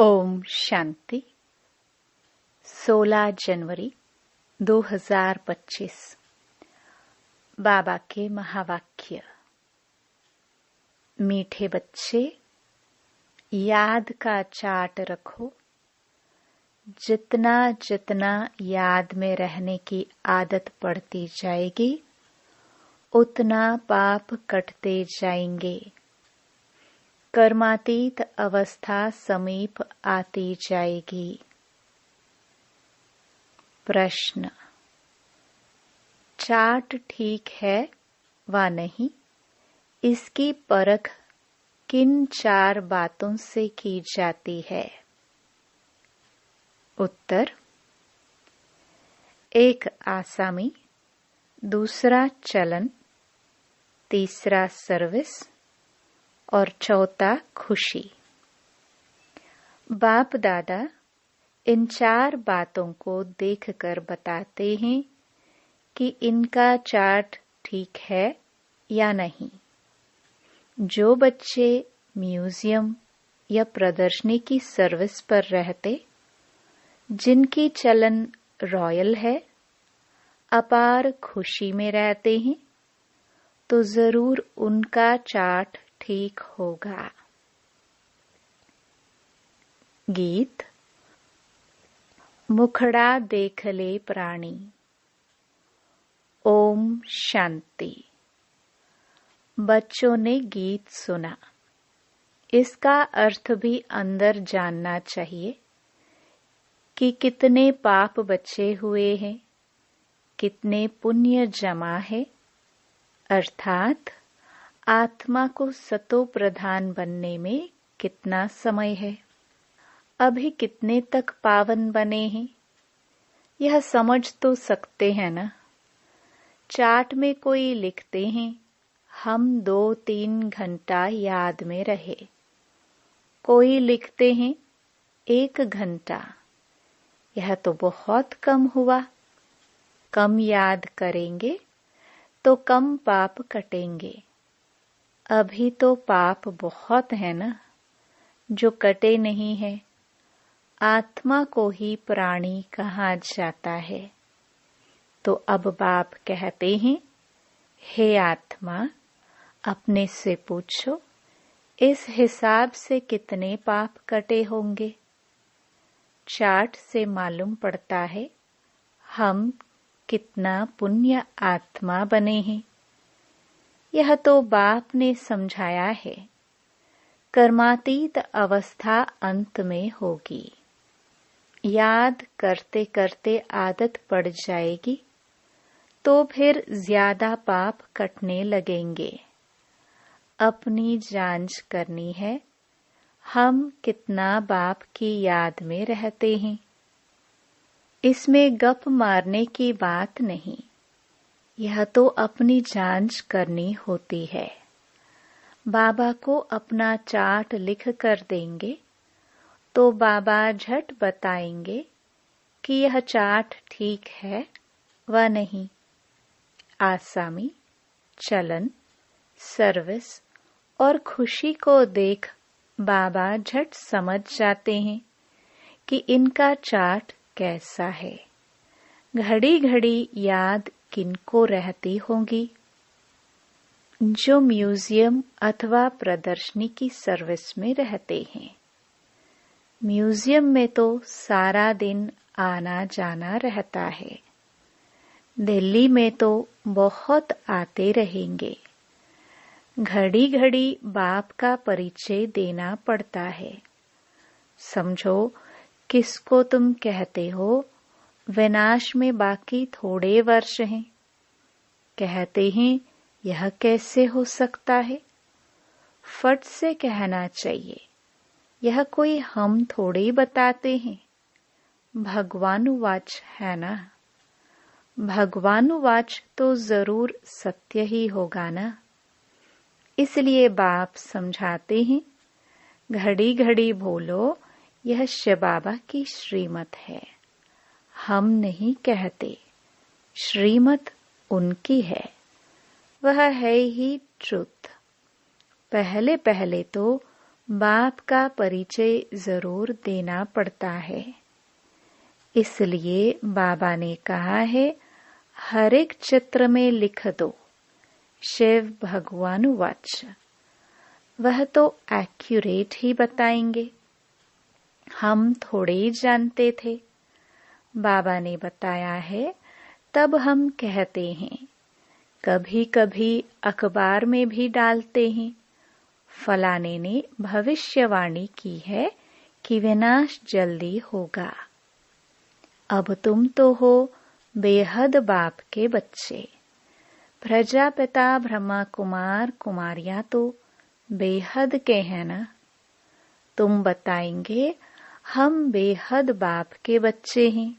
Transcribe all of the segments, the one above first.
ओम शांति। 16 जनवरी 2025। बाबा के महावाक्य। मीठे बच्चे, याद का चार्ट रखो। जितना जितना याद में रहने की आदत पड़ती जाएगी, उतना पाप कटते जाएंगे। कर्मातीत अवस्था समीप आती जाएगी। प्रश्न: चार्ट ठीक है व नहीं, इसकी परख किन 4 बातों से की जाती है? उत्तर: 1 आसामी, दूसरा चलन, तीसरा सर्विस और चौथा खुशी। बाप दादा इन 4 बातों को देखकर बताते हैं कि इनका चार्ट ठीक है या नहीं। जो बच्चे म्यूजियम या प्रदर्शनी की सर्विस पर रहते, जिनकी चलन रॉयल है, अपार खुशी में रहते हैं, तो जरूर उनका चार्ट ठीक होगा। गीत। मुखड़ा देख ले प्राणी। ओम शांति। बच्चों ने गीत सुना, इसका अर्थ भी अंदर जानना चाहिए कि कितने पाप बचे हुए हैं, कितने पुण्य जमा है, अर्थात आत्मा को सतो प्रधान बनने में कितना समय है, अभी कितने तक पावन बने हैं, यह समझ तो सकते हैं ना। चार्ट में कोई लिखते हैं हम 2-3 घंटा याद में रहे, कोई लिखते हैं 1 घंटा। यह तो बहुत कम हुआ। कम याद करेंगे तो कम पाप कटेंगे। अभी तो पाप बहुत है ना, जो कटे नहीं है। आत्मा को ही प्राणी कहा जाता है। तो अब बाप कहते हैं, हे आत्मा, अपने से पूछो, इस हिसाब से कितने पाप कटे होंगे। चार्ट से मालूम पड़ता है हम कितना पुण्य आत्मा बने हैं। यह तो बाप ने समझाया है। कर्मातीत अवस्था अंत में होगी। याद करते करते आदत पड़ जाएगी, तो फिर ज्यादा पाप कटने लगेंगे। अपनी जांच करनी है, हम कितना बाप की याद में रहते हैं। इसमें गप मारने की बात नहीं, यह तो अपनी जांच करनी होती है। बाबा को अपना चार्ट लिख कर देंगे तो बाबा झट बताएंगे कि यह चार्ट ठीक है व नहीं। आसामी, चलन, सर्विस और खुशी को देख बाबा झट समझ जाते हैं कि इनका चार्ट कैसा है। घड़ी घड़ी याद किनको रहती होगी? जो म्यूजियम अथवा प्रदर्शनी की सर्विस में रहते हैं। म्यूजियम में तो सारा दिन आना जाना रहता है। दिल्ली में तो बहुत आते रहेंगे। घड़ी घड़ी बाप का परिचय देना पड़ता है। समझो, किसको तुम कहते हो? विनाश में बाकी थोड़े वर्ष हैं। कहते हैं यह कैसे हो सकता है? फट से कहना चाहिए, यह कोई हम थोड़े बताते हैं। भगवानुवाच है ना। भगवानुवाच तो जरूर सत्य ही होगा ना। इसलिए बाप समझाते हैं, घड़ी घड़ी बोलो, यह शिव बाबा की श्रीमत है। हम नहीं कहते, श्रीमत उनकी है। वह है ही ट्रुथ। पहले पहले तो बाप का परिचय जरूर देना पड़ता है। इसलिए बाबा ने कहा है, हर एक चित्र में लिख दो शिव भगवान वाच। वह तो एक्यूरेट ही बताएंगे। हम थोड़े ही जानते थे, बाबा ने बताया है तब हम कहते हैं। कभी कभी अखबार में भी डालते हैं, फलाने ने भविष्यवाणी की है कि विनाश जल्दी होगा। अब तुम तो हो बेहद बाप के बच्चे। प्रजापिता ब्रह्मा कुमार कुमारियां तो बेहद के हैं ना। तुम बताएंगे हम बेहद बाप के बच्चे हैं।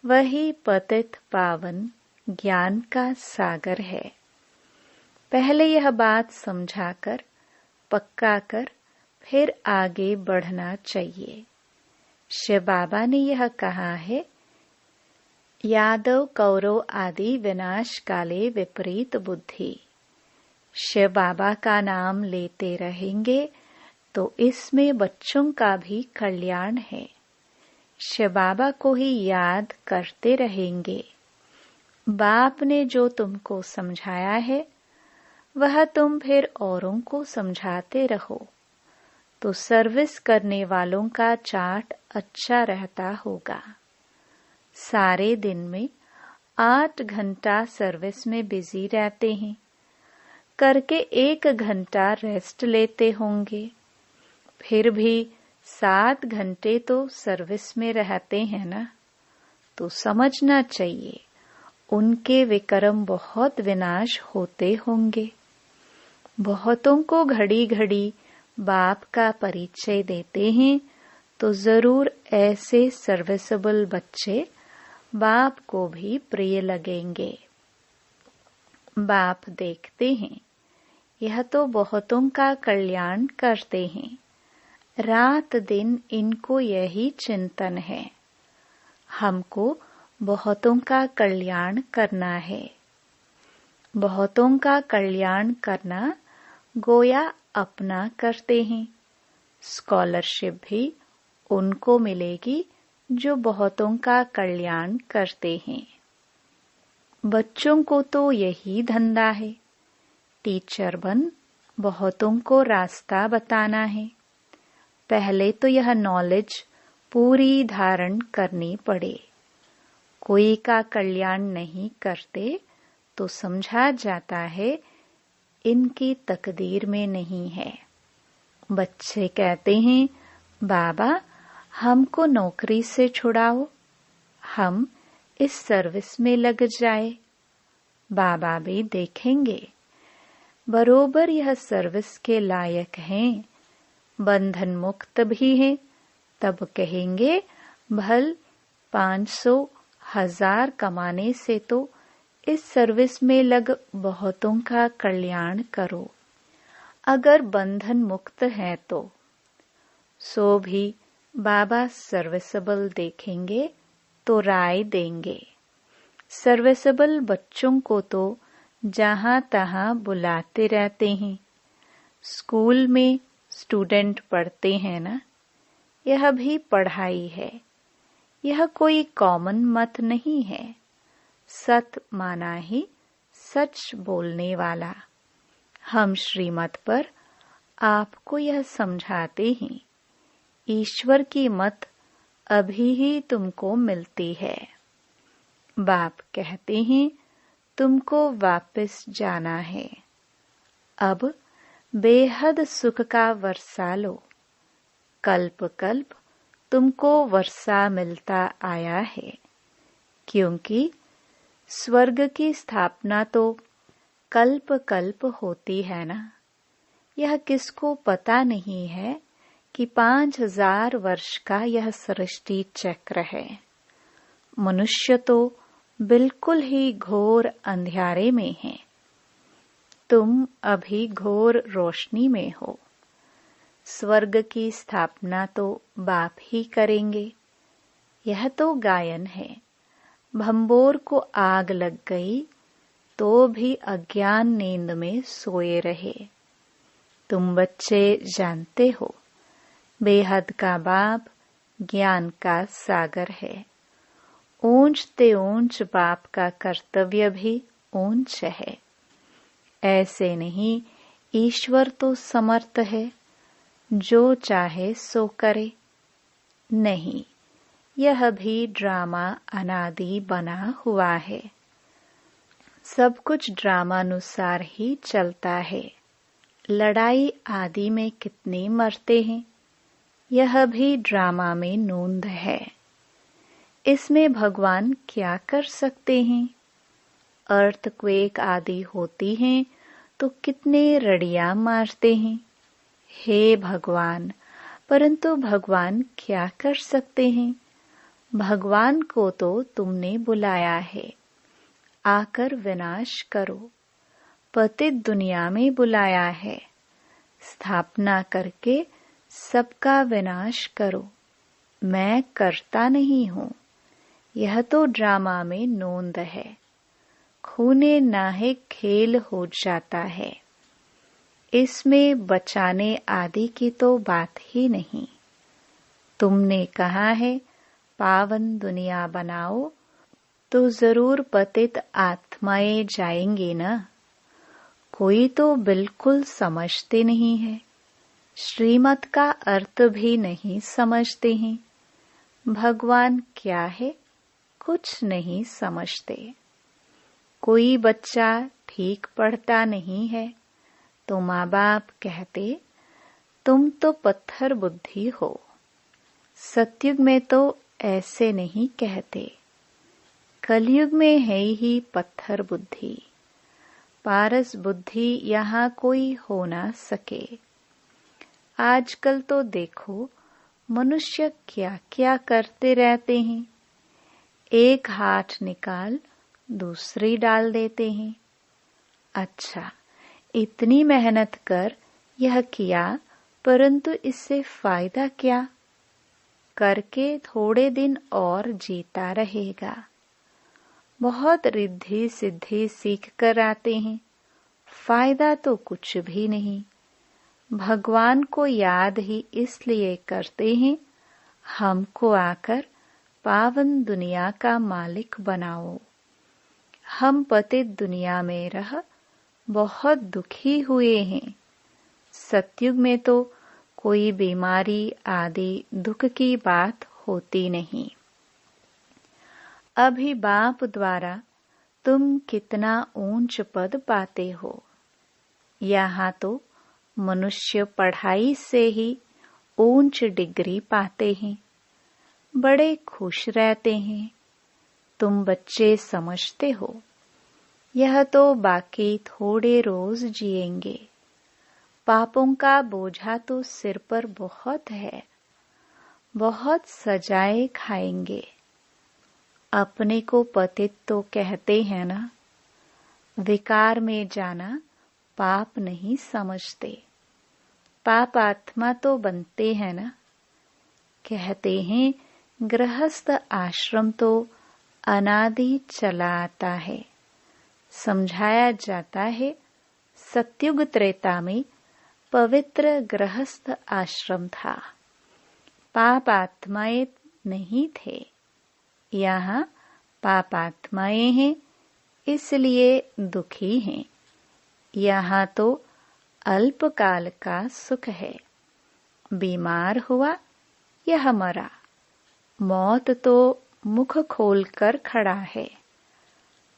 वही पतित पावन ज्ञान का सागर है। पहले यह बात समझाकर पक्का कर फिर आगे बढ़ना चाहिए। शिव बाबा ने यह कहा है, यादव कौरव आदि विनाश काले विपरीत बुद्धि। शिव बाबा का नाम लेते रहेंगे तो इसमें बच्चों का भी कल्याण है। शिव बाबा को ही याद करते रहेंगे। बाप ने जो तुमको समझाया है वह तुम फिर औरों को समझाते रहो तो सर्विस करने वालों का चार्ट अच्छा रहता होगा। सारे दिन में 8 घंटा सर्विस में बिजी रहते हैं, करके 1 घंटा रेस्ट लेते होंगे। फिर भी 7 घंटे तो सर्विस में रहते हैं ना। तो समझना चाहिए उनके विक्रम बहुत विनाश होते होंगे। बहुतों को घड़ी घड़ी बाप का परिचय देते हैं तो जरूर ऐसे सर्विसेबल बच्चे बाप को भी प्रिय लगेंगे। बाप देखते हैं यह तो बहुतों का कल्याण करते हैं। रात दिन इनको यही चिंतन है, हमको बहुतों का कल्याण करना है। बहुतों का कल्याण करना गोया अपना करते हैं। स्कॉलरशिप भी उनको मिलेगी जो बहुतों का कल्याण करते हैं। बच्चों को तो यही धंधा है, टीचर बन बहुतों को रास्ता बताना है। पहले तो यह नॉलेज पूरी धारण करनी पड़े। कोई का कल्याण नहीं करते तो समझा जाता है इनकी तकदीर में नहीं है। बच्चे कहते हैं, बाबा हमको नौकरी से छुड़ाओ, हम इस सर्विस में लग जाए। बाबा भी देखेंगे बरोबर यह सर्विस के लायक हैं, बंधन मुक्त भी हैं। तब कहेंगे भल 500 1000 कमाने से तो इस सर्विस में लग बहुतों का कल्याण करो। अगर बंधन मुक्त है तो सो भी बाबा सर्विसेबल देखेंगे तो राय देंगे। सर्विसेबल बच्चों को तो जहां तहां बुलाते रहते हैं। स्कूल में स्टूडेंट पढ़ते हैं ना, यह भी पढ़ाई है। यह कोई कॉमन मत नहीं है। सत माना ही सच बोलने वाला। हम श्रीमत पर आपको यह समझाते हैं, ईश्वर की मत अभी ही तुमको मिलती है। बाप कहते हैं तुमको वापस जाना है। अब बेहद सुख का वर्षा लो। कल्प कल्प तुमको वर्षा मिलता आया है, क्योंकि स्वर्ग की स्थापना तो कल्प कल्प होती है ना। यह किसको पता नहीं है कि 5000 वर्ष का यह सृष्टि चक्र है। मनुष्य तो बिल्कुल ही घोर अंधियारे में है। तुम अभी घोर रोशनी में हो। स्वर्ग की स्थापना तो बाप ही करेंगे। यह तो गायन है। भंबोर को आग लग गई तो भी अज्ञान नींद में सोए रहे। तुम बच्चे जानते हो, बेहद का बाप ज्ञान का सागर है। ऊंच ते ऊंच बाप का कर्तव्य भी ऊंच है। ऐसे नहीं, ईश्वर तो समर्थ है, जो चाहे सो करे। नहीं, यह भी ड्रामा अनादि बना हुआ है। सब कुछ ड्रामानुसार ही चलता है। लड़ाई आदि में कितने मरते हैं, यह भी ड्रामा में नोंद है। इसमें भगवान क्या कर सकते हैं? अर्थक्वेक आदि होती हैं तो कितने रड़ियां मारते हैं। हे भगवान, परंतु भगवान क्या कर सकते हैं? भगवान को तो तुमने बुलाया है, आकर विनाश करो। पतित दुनिया में बुलाया है, स्थापना करके सबका विनाश करो। मैं करता नहीं हूँ, यह तो ड्रामा में नोंद है। खूने नाहे खेल हो जाता है। इसमें बचाने आदि की तो बात ही नहीं। तुमने कहा है पावन दुनिया बनाओ, तो जरूर पतित आत्माएं जाएंगे ना। कोई तो बिल्कुल समझते नहीं है, श्रीमत का अर्थ भी नहीं समझते हैं। भगवान क्या है, कुछ नहीं समझते। कोई बच्चा ठीक पढ़ता नहीं है तो माँ बाप कहते तुम तो पत्थर बुद्धि हो। सतयुग में तो ऐसे नहीं कहते, कलयुग में है ही पत्थर बुद्धि। पारस बुद्धि यहाँ कोई हो ना सके। आजकल तो देखो मनुष्य क्या क्या करते रहते हैं। एक हाथ निकाल दूसरी डाल देते हैं। अच्छा, इतनी मेहनत कर यह किया, परंतु इससे फायदा क्या? करके थोड़े दिन और जीता रहेगा। बहुत रिद्धि सिद्धि सीख कर आते हैं, फायदा तो कुछ भी नहीं। भगवान को याद ही इसलिए करते हैं, हमको आकर पावन दुनिया का मालिक बनाओ। हम पतित दुनिया में रह बहुत दुखी हुए हैं। सतयुग में तो कोई बीमारी आदि दुख की बात होती नहीं। अभी बाप द्वारा तुम कितना ऊंच पद पाते हो। यहाँ तो मनुष्य पढ़ाई से ही ऊंच डिग्री पाते हैं, बड़े खुश रहते हैं। तुम बच्चे समझते हो, यह तो बाकी थोड़े रोज जिएंगे। पापों का बोझा तो सिर पर बहुत है, बहुत सजाए खाएंगे। अपने को पतित तो कहते हैं ना। विकार में जाना पाप नहीं समझते। पाप आत्मा तो बनते हैं ना। कहते हैं गृहस्थ आश्रम तो अनादि चला आता है। समझाया जाता है सतयुग त्रेता में पवित्र गृहस्थ आश्रम था, पाप आत्माएं नहीं थे। यहाँ पाप आत्माएं हैं, इसलिए दुखी हैं। यहाँ तो अल्पकाल का सुख है। बीमार हुआ, यह मरा। मौत तो मुख खोलकर खड़ा है।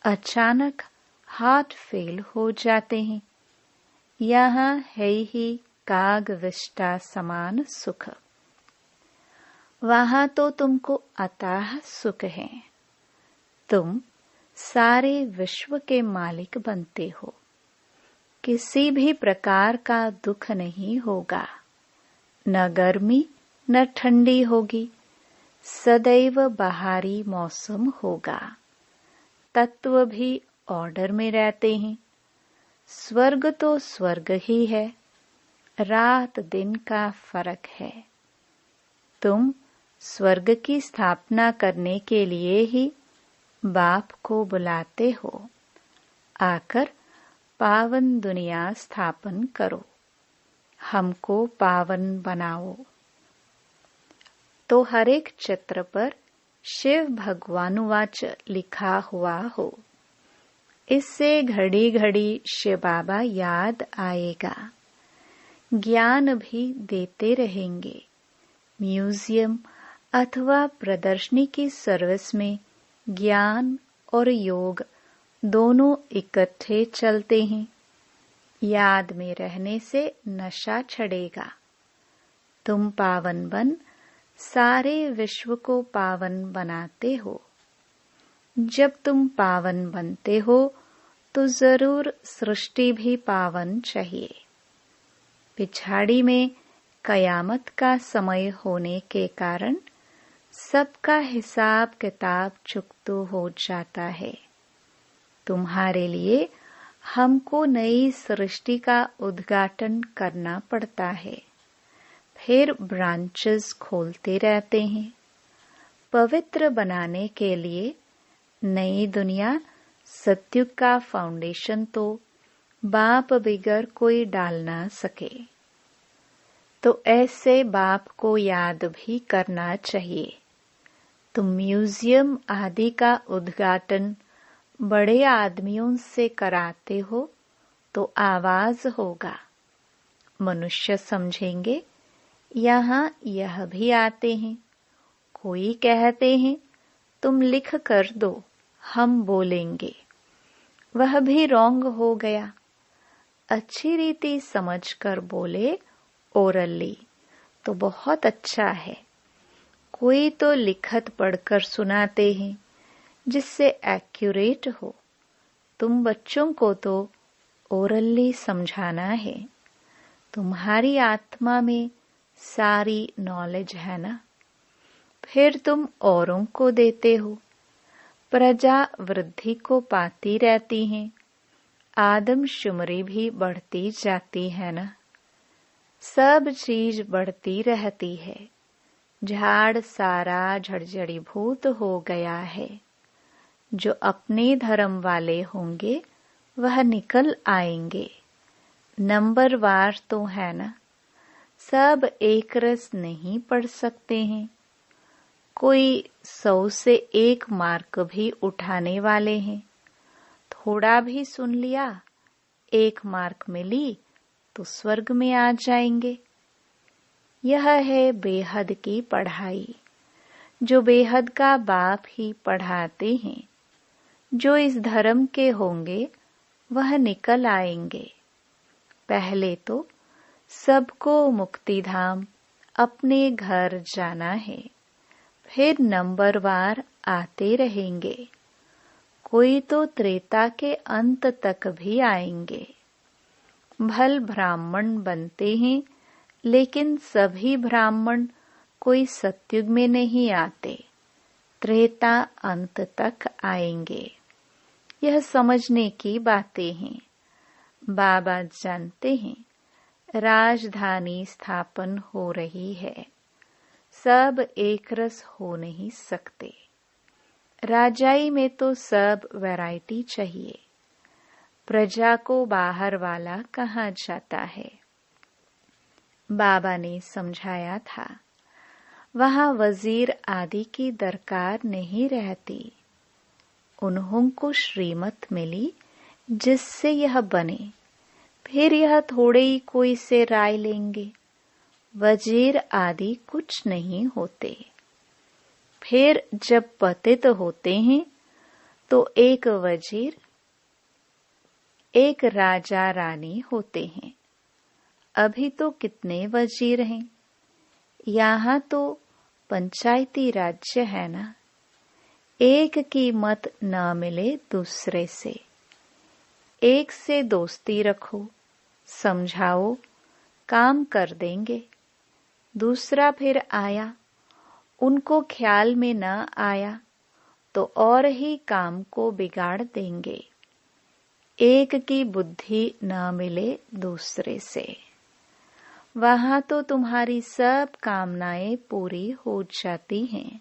अचानक हार्ट फेल हो जाते हैं। यहाँ है ही काग विष्टा समान सुख। वहां तो तुमको अथाह सुख है। तुम सारे विश्व के मालिक बनते हो। किसी भी प्रकार का दुख नहीं होगा, न गर्मी न ठंडी होगी। सदैव बहारी मौसम होगा। तत्व भी ऑर्डर में रहते हैं। स्वर्ग तो स्वर्ग ही है, रात दिन का फर्क है। तुम स्वर्ग की स्थापना करने के लिए ही बाप को बुलाते हो। आकर पावन दुनिया स्थापन करो। हमको पावन बनाओ। तो हर एक चित्र पर शिव भगवानुवाच लिखा हुआ हो। इससे घड़ी घड़ी शिव बाबा याद आएगा, ज्ञान भी देते रहेंगे। म्यूजियम अथवा प्रदर्शनी की सर्विस में ज्ञान और योग दोनों इकट्ठे चलते हैं। याद में रहने से नशा छड़ेगा। तुम पावन बन सारे विश्व को पावन बनाते हो। जब तुम पावन बनते हो तो जरूर सृष्टि भी पावन चाहिए। पिछाड़ी में कयामत का समय होने के कारण सबका हिसाब किताब चुकता हो जाता है। तुम्हारे लिए हमको नई सृष्टि का उद्घाटन करना पड़ता है। फिर ब्रांचेस खोलते रहते हैं। पवित्र बनाने के लिए नई दुनिया सत्युग का फाउंडेशन तो बाप बिगर कोई डाल ना सके। तो ऐसे बाप को याद भी करना चाहिए। तुम म्यूजियम आदि का उद्घाटन बड़े आदमियों से कराते हो तो आवाज होगा। मनुष्य समझेंगे यहाँ यह भी आते हैं। कोई कहते हैं तुम लिख कर दो, हम बोलेंगे। वह भी रॉन्ग हो गया। अच्छी रीति समझकर बोले ओरली तो बहुत अच्छा है। कोई तो लिखत पढ़कर सुनाते हैं जिससे एक्यूरेट हो। तुम बच्चों को तो ओरली समझाना है। तुम्हारी आत्मा में सारी नॉलेज है ना। फिर तुम औरों को देते हो। प्रजा वृद्धि को पाती रहती है। आदमशुमारी भी बढ़ती जाती है ना। सब चीज बढ़ती रहती है। झाड़ सारा झड़झड़ीभूत हो गया है। जो अपने धर्म वाले होंगे वह निकल आएंगे। नंबरवार तो है ना। सब एक रस नहीं पढ़ सकते हैं। कोई 100 से 1 मार्क भी उठाने वाले हैं। थोड़ा भी सुन लिया, 1 मार्क मिली तो स्वर्ग में आ जाएंगे। यह है बेहद की पढ़ाई, जो बेहद का बाप ही पढ़ाते हैं। जो इस धर्म के होंगे वह निकल आएंगे। पहले तो सबको मुक्तिधाम अपने घर जाना है। फिर नंबरवार आते रहेंगे। कोई तो त्रेता के अंत तक भी आएंगे। भल ब्राह्मण बनते हैं, लेकिन सभी ब्राह्मण कोई सतयुग में नहीं आते। त्रेता अंत तक आएंगे। यह समझने की बातें हैं। बाबा जानते हैं राजधानी स्थापन हो रही है। सब एक रस हो नहीं सकते। राजाई में तो सब वैरायटी चाहिए। प्रजा को बाहर वाला कहा जाता है। बाबा ने समझाया था, वहां वजीर आदि की दरकार नहीं रहती। उन्हों को श्रीमत मिली जिससे यह बने। फिर यह थोड़े ही कोई से राय लेंगे। वजीर आदि कुछ नहीं होते। फिर जब पतित होते हैं तो एक वजीर, एक राजा रानी होते हैं। अभी तो कितने वजीर हैं। यहाँ तो पंचायती राज्य है ना। एक की मत न मिले दूसरे से। एक से दोस्ती रखो, समझाओ, काम कर देंगे। दूसरा फिर आया, उनको ख्याल में न आया तो और ही काम को बिगाड़ देंगे। एक की बुद्धि न मिले दूसरे से। वहां तो तुम्हारी सब कामनाएं पूरी हो जाती हैं।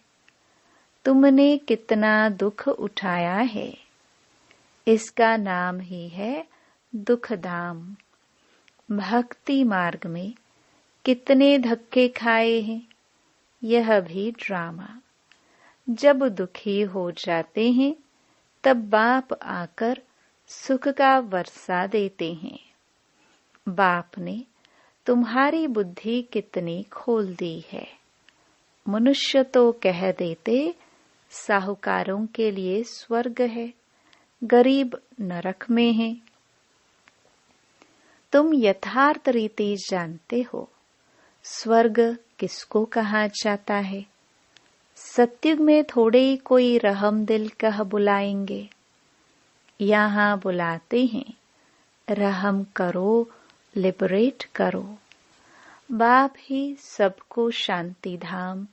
तुमने कितना दुख उठाया है। इसका नाम ही है दुखधाम। भक्ति मार्ग में कितने धक्के खाए हैं, यह भी ड्रामा। जब दुखी हो जाते हैं तब बाप आकर सुख का वर्षा देते हैं। बाप ने तुम्हारी बुद्धि कितनी खोल दी है। मनुष्य तो कह देते साहूकारों के लिए स्वर्ग है, गरीब नरक में है। तुम यथार्थ रीति जानते हो स्वर्ग किसको कहा जाता है। सत्युग में थोड़े ही कोई रहम दिल कह बुलाएंगे। यहाँ बुलाते हैं रहम करो, लिबरेट करो। बाप ही सबको शांति धाम,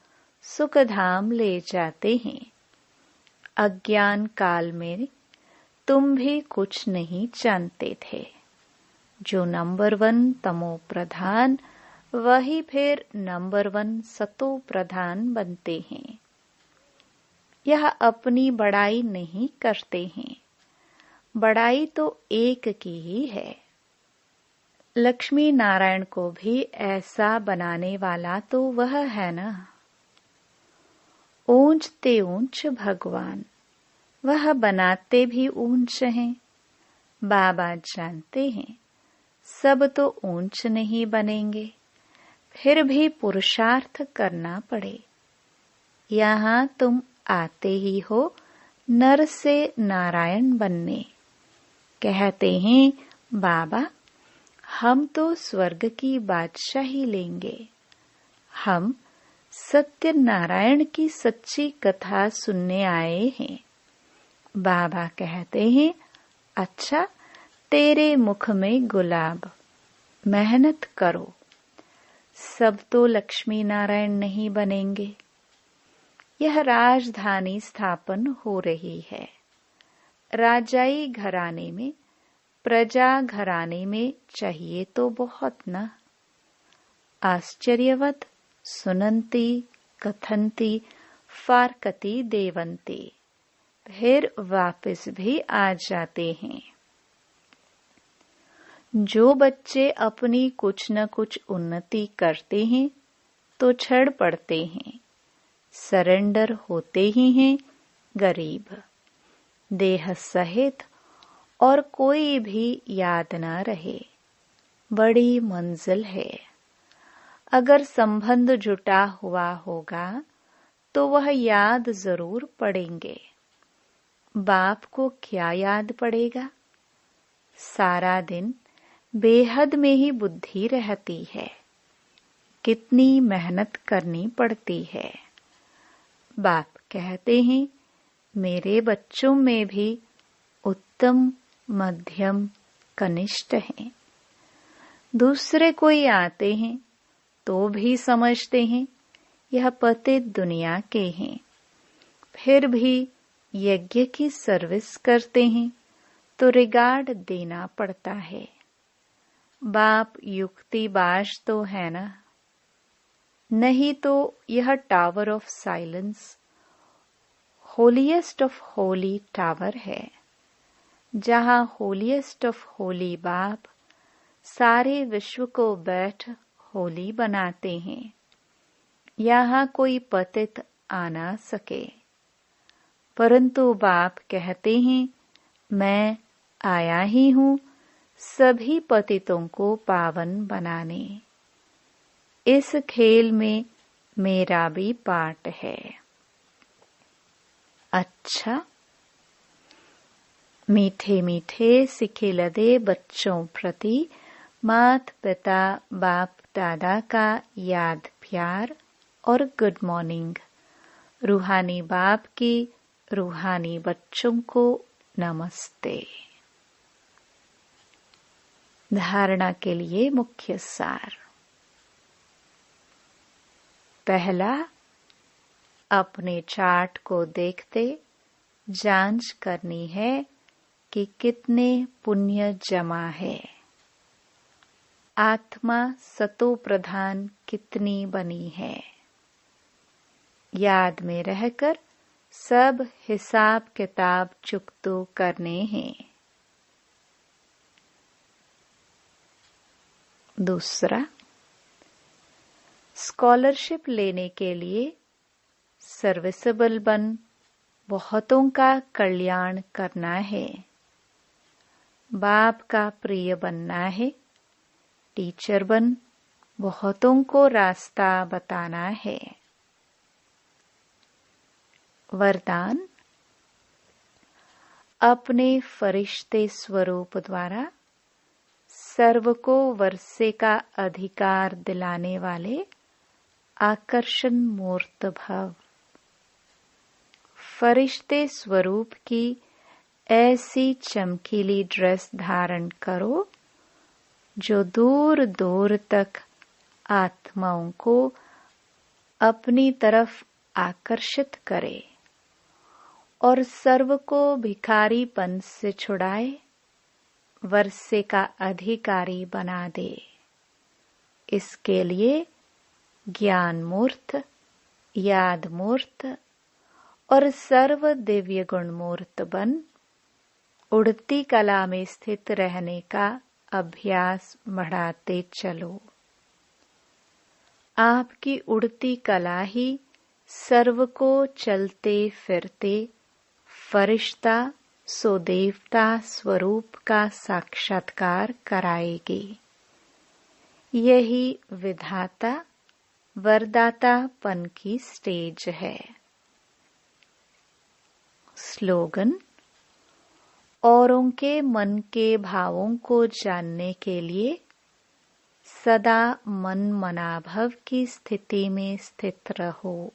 सुख धाम ले जाते हैं। अज्ञान काल में तुम भी कुछ नहीं जानते थे। जो नंबर 1 तमो प्रधान, वही फिर नंबर 1 सतो प्रधान बनते हैं। यह अपनी बड़ाई नहीं करते हैं, बड़ाई तो एक की ही है। लक्ष्मी नारायण को भी ऐसा बनाने वाला तो वह है ना। ऊंच ते ऊंच भगवान, वह बनाते भी ऊंच हैं। बाबा जानते हैं सब तो ऊंच नहीं बनेंगे, फिर भी पुरुषार्थ करना पड़े। यहाँ तुम आते ही हो नर से नारायण बनने। कहते हैं बाबा हम तो स्वर्ग की बादशाही लेंगे। हम सत्य नारायण की सच्ची कथा सुनने आए हैं। बाबा कहते हैं अच्छा, तेरे मुख में गुलाब, मेहनत करो। सब तो लक्ष्मी नारायण नहीं बनेंगे। यह राजधानी स्थापन हो रही है। राजाई घराने में, प्रजा घराने में चाहिए तो बहुत न। आश्चर्यवत सुनंती कथंती फारकती देवंती, फिर वापस भी आ जाते हैं। जो बच्चे अपनी कुछ न कुछ उन्नति करते हैं तो छड़ पड़ते हैं, सरेंडर होते ही हैं गरीब। देह सहित और कोई भी याद न रहे, बड़ी मंजिल है। अगर संबंध जुटा हुआ होगा तो वह याद जरूर पड़ेंगे। बाप को क्या याद पड़ेगा। सारा दिन बेहद में ही बुद्धि रहती है। कितनी मेहनत करनी पड़ती है। बाप कहते हैं मेरे बच्चों में भी उत्तम, मध्यम, कनिष्ठ हैं। दूसरे कोई आते हैं तो भी समझते हैं यह पतित दुनिया के हैं, फिर भी यज्ञ की सर्विस करते हैं तो रिगार्ड देना पड़ता है। बाप युक्तिबाज तो है ना, नहीं तो यह tower of silence holiest of Holi tower है, जहां होलीएस्ट ऑफ होली बाप सारे विश्व को बैठ होली बनाते हैं। यहाँ कोई पतित आ ना सके, परंतु बाप कहते हैं मैं आया ही हूँ सभी पतितों को पावन बनाने। इस खेल में मेरा भी पार्ट है। अच्छा, मीठे मीठे सिखिलदे बच्चों प्रति मात पिता बाप दादा का याद प्यार और गुड मॉर्निंग। रूहानी बाप की रूहानी बच्चों को नमस्ते। धारणा के लिए मुख्य सार। पहला, अपने चार्ट को देखते जांच करनी है कि कितने पुण्य जमा है। आत्मा सतो प्रधान कितनी बनी है। याद में रहकर सब हिसाब किताब चुकतो करने हैं। दूसरा, स्कॉलरशिप लेने के लिए सर्विसेबल बन बहुतों का कल्याण करना है। बाप का प्रिय बनना है। टीचर बन बहुतों को रास्ता बताना है। वरदान, अपने फरिश्ते स्वरूप द्वारा सर्व को वर्षे का अधिकार दिलाने वाले आकर्षण मूर्त भव। फरिश्ते स्वरूप की ऐसी चमकीली ड्रेस धारण करो जो दूर दूर तक आत्माओं को अपनी तरफ आकर्षित करे और सर्व को भिखारीपन से छुड़ाए वर्षे का अधिकारी बना दे। इसके लिए ज्ञान मूर्त, याद मूर्त और सर्व दिव्य गुण मूर्त बन उड़ती कला में स्थित रहने का अभ्यास बढ़ाते चलो। आपकी उड़ती कला ही सर्व को चलते फिरते फरिश्ता सो देवता स्वरूप का साक्षात्कार कराएगी। यही विधाता वरदातापन की स्टेज है। स्लोगन, औरों के मन के भावों को जानने के लिए सदा मन मनाभव की स्थिति में स्थित रहो।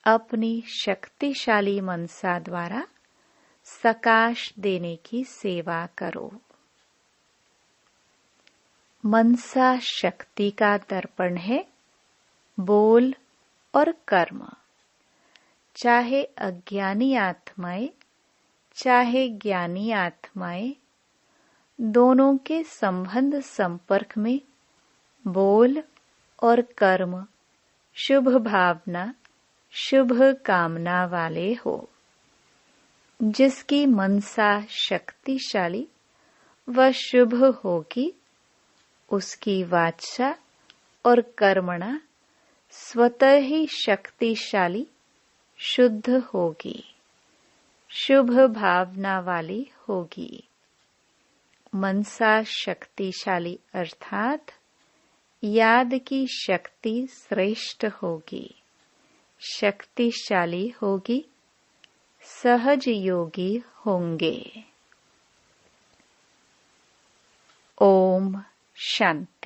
अपनी शक्तिशाली मनसा द्वारा सकाश देने की सेवा करो। मनसा शक्ति का दर्पण है बोल और कर्म। चाहे अज्ञानी आत्माएं चाहे ज्ञानी आत्माएं, दोनों के संबंध संपर्क में बोल और कर्म शुभ भावना शुभ कामना वाले हो। जिसकी मनसा शक्तिशाली व शुभ होगी उसकी वाचा और कर्मणा स्वतः ही शक्तिशाली शुद्ध होगी, शुभ भावना वाली होगी। मनसा शक्तिशाली अर्थात याद की शक्ति श्रेष्ठ होगी, शक्तिशाली होगी, सहज योगी होंगे। ओम शांति।